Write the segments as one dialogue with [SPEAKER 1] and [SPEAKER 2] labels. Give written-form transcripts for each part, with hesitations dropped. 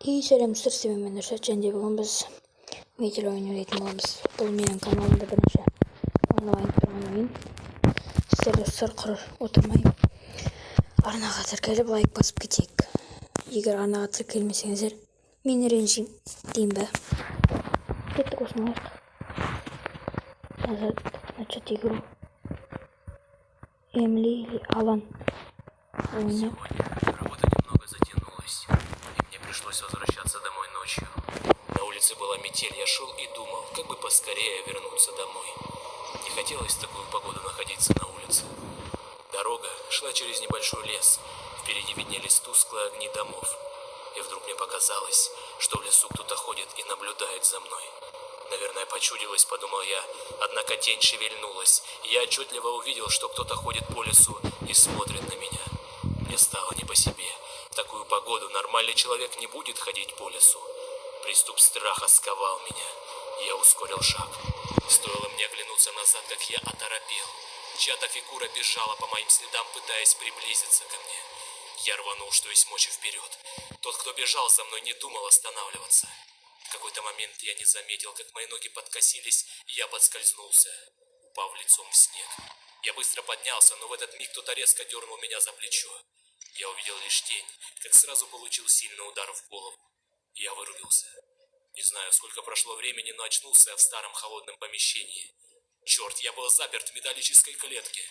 [SPEAKER 1] И сәлемдер мен Нұршат, және бүгін біз видео ойнайтын боламыз. Бұл менің каналымда бірінші ойнап тұрған ойын. Сіздер достар құр отырмай арнаға тіркеліп лайк басып кетейік. Егер арнаға тіркелмесеңіздер, мені ренжим дейін бе. Кеттік осыны назад, начать игру. Эмили или Алан.
[SPEAKER 2] Работа немного затянулась, и мне пришлось возвращаться домой ночью. На улице была метель, я шел и думал, как бы поскорее вернуться домой. Не хотелось в такую погоду находиться на улице. Дорога шла через небольшой лес, впереди виднелись тусклые огни домов. И вдруг мне показалось, что в лесу кто-то ходит и наблюдает за мной. Наверное, почудилось, подумал я, однако тень шевельнулась, и я отчетливо увидел, что кто-то ходит по лесу и смотрит на меня. Мне стало не по себе. В такую погоду нормальный человек не будет ходить по лесу. Приступ страха сковал меня. Я ускорил шаг. Стоило мне оглянуться назад, как я оторопел. Чья-то фигура бежала по моим следам, пытаясь приблизиться ко мне. Я рванул, что есть мочи, вперед. Тот, кто бежал за мной, не думал останавливаться. В какой-то момент я не заметил, как мои ноги подкосились, и я подскользнулся, упав лицом в снег. Я быстро поднялся, но в этот миг кто-то резко дернул меня за плечо. Я увидел лишь тень, как сразу получил сильный удар в голову. Я вырубился. Не знаю, сколько прошло времени, но очнулся я в старом холодном помещении. Черт, я был заперт в металлической клетке.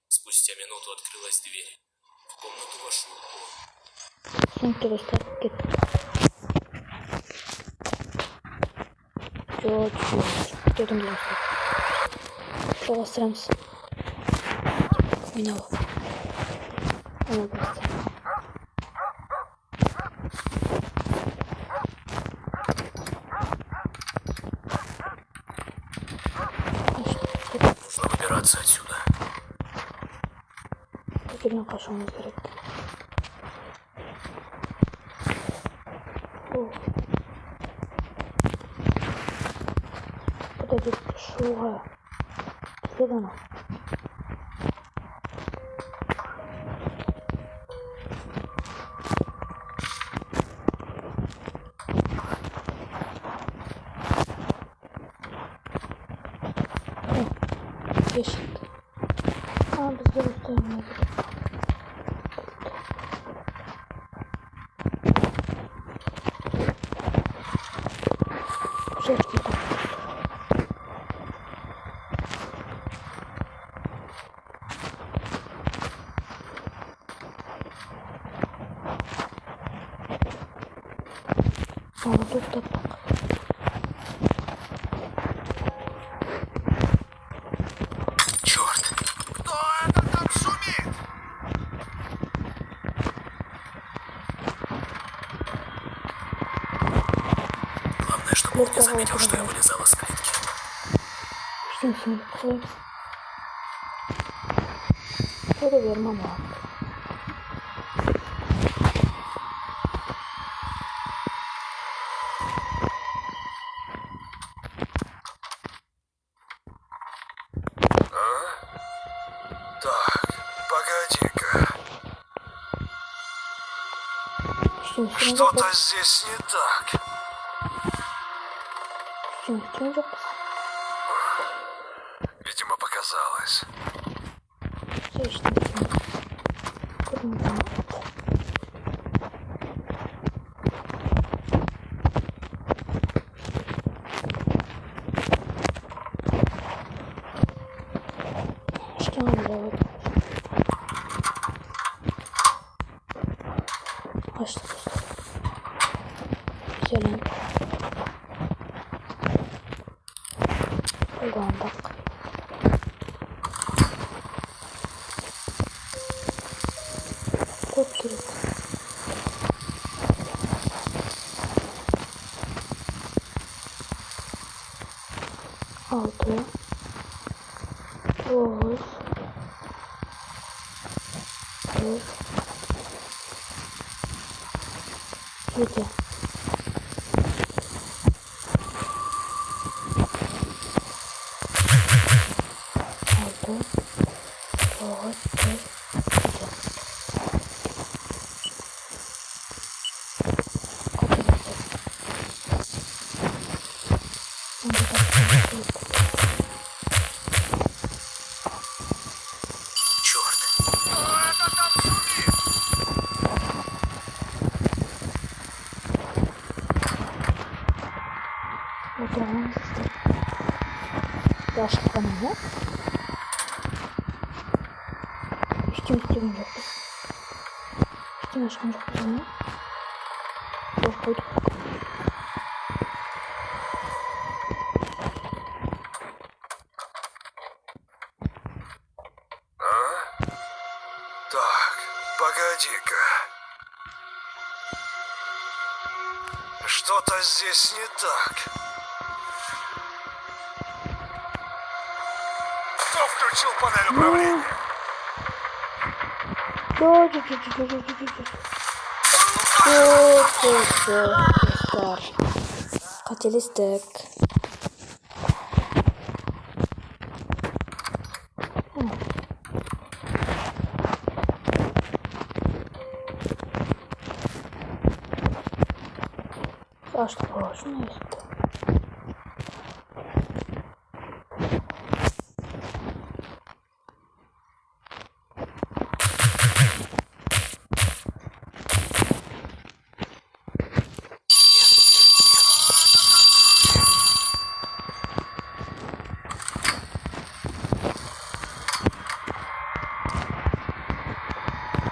[SPEAKER 2] Спустя минуту открылась дверь. В комнату вошел он.
[SPEAKER 1] Что там делать? Жалостаемся. Минало. Она просто.
[SPEAKER 2] Нужно выбираться отсюда.
[SPEAKER 1] Потрібно кашу не зберегти. Куда тут шуга? Где она? Пишет. Бездорожная. Жертвы. Вот тут так.
[SPEAKER 2] Черт!
[SPEAKER 3] Кто это там шумит?
[SPEAKER 2] Главное, чтобы он не заметил, что я вылезал из клетки.
[SPEAKER 1] Что с ним происходит? Это верно, мама.
[SPEAKER 3] Так, погоди-ка. Что-то здесь не так. Видимо, показалось.
[SPEAKER 1] Что он делает? А что тут? Зелень. Лампок. Копки. Ауто. Волос. Где? Auto. Вот. Где? Yaşlı kanı ya. İşte üstüm yok. İşte aşkım yok bizim. Boş koyduk.
[SPEAKER 3] Так, погоди-ка. Что-то здесь не так. Кто включил панель управления?
[SPEAKER 1] Dostlar. Kaçalistik. Açtık borcu neyse.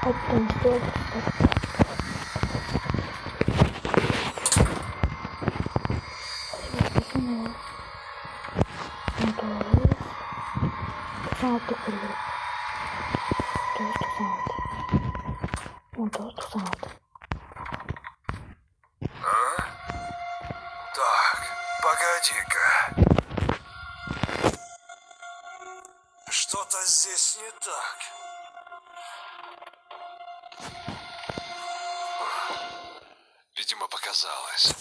[SPEAKER 1] Attım işte. Altı kuruyor. 1996.
[SPEAKER 3] Так, погоди-ка. Что-то здесь не так. Видимо, показалось.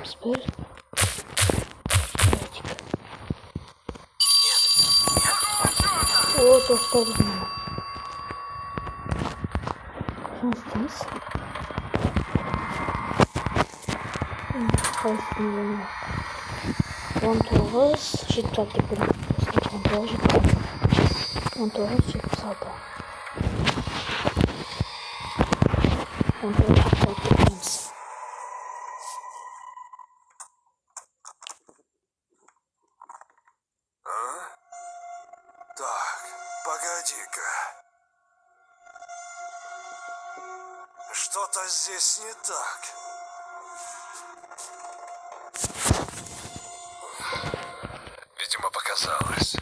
[SPEAKER 1] Теперь о, то что ли? Здесь. Он тоже считать теперь. Он тоже. Он тоже считать. Он тоже считать теперь.
[SPEAKER 3] Так, погоди-ка. Что-то здесь не так. Видимо, показалось.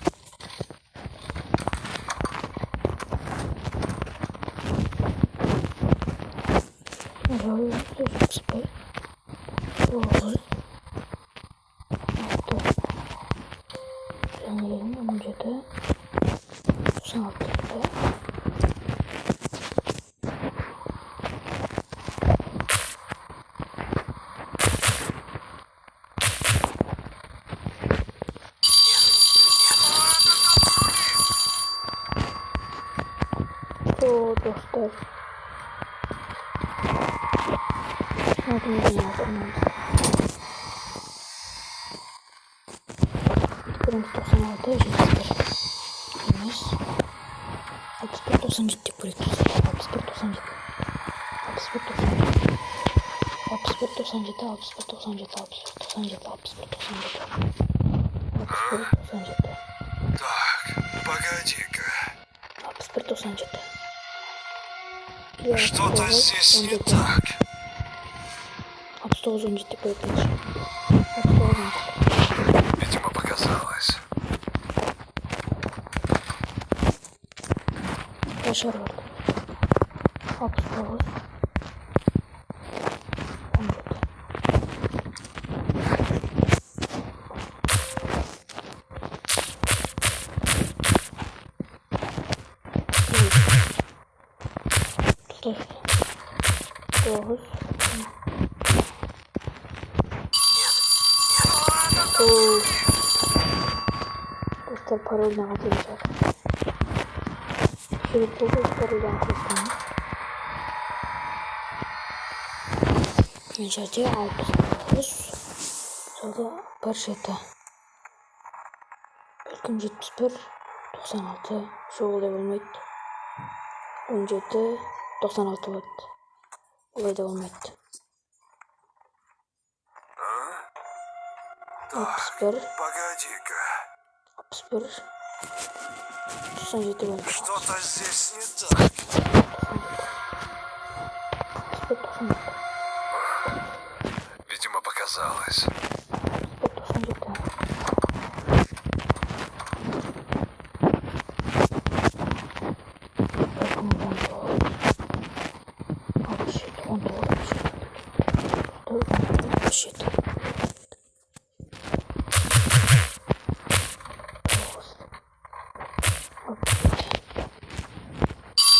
[SPEAKER 1] Dostlar. Adını yazdım. 96 Minus 6497 будет. 6497. 6497. 6497. 6497. 6497.
[SPEAKER 3] Так, погоди-ка.
[SPEAKER 1] 6497.
[SPEAKER 3] Что-то здесь не так.
[SPEAKER 1] Обслуживание будет.
[SPEAKER 3] Видимо, показалось.
[SPEAKER 1] Шарлот. Обслуживание. Dostlar paroldan atılacak. Şöyle paroldan atılsın. Нажатие Alt++. Sonra parçada Бәлкім 71, 96, жоқ олай болмайды. 17, 96 болады. Олай да болмайды. 61,
[SPEAKER 3] Погоди-ка.
[SPEAKER 1] 61, 97 болады.
[SPEAKER 3] Что-то здесь не так.
[SPEAKER 1] 65, 97.
[SPEAKER 3] Видимо, показалось.
[SPEAKER 1] 97.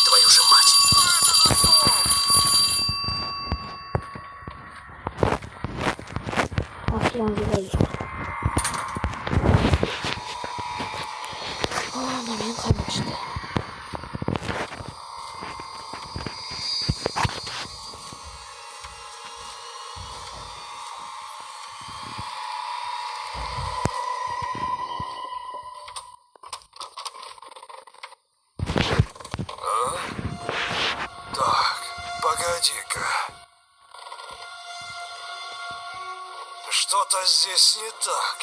[SPEAKER 2] Твою же мать!
[SPEAKER 1] Мен қалмашты.
[SPEAKER 3] Так, погоди-ка. Что-то здесь не так.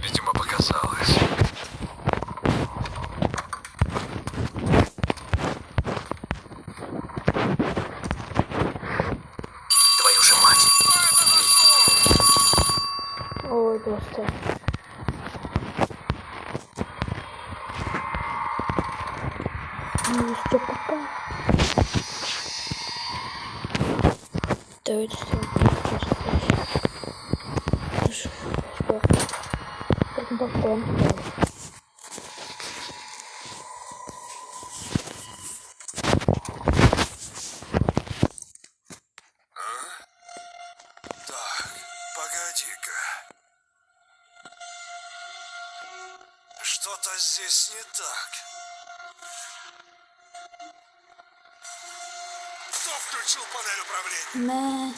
[SPEAKER 3] Видимо, показалось.
[SPEAKER 2] Твою же мать!
[SPEAKER 1] Ой, достар. Что попал? Давайте
[SPEAKER 3] Так, погоди-ка. Что-то здесь не так. Кто включил панель управления?
[SPEAKER 1] Мә,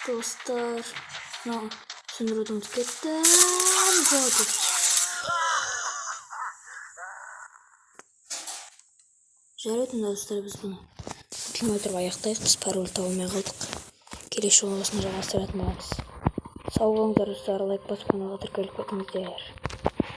[SPEAKER 1] достар. Сөндіруді ұмытып кеттім. Болды. Жарайды, достар, біз бұны фильм отырып аяқтайық. Біз пароль таба алмай қалдық. Келесі жолы осыны жалғастыратын боламыз. Сау болыңыздар, достар. Лайк басып каналға тіркеліп кетіңіздер.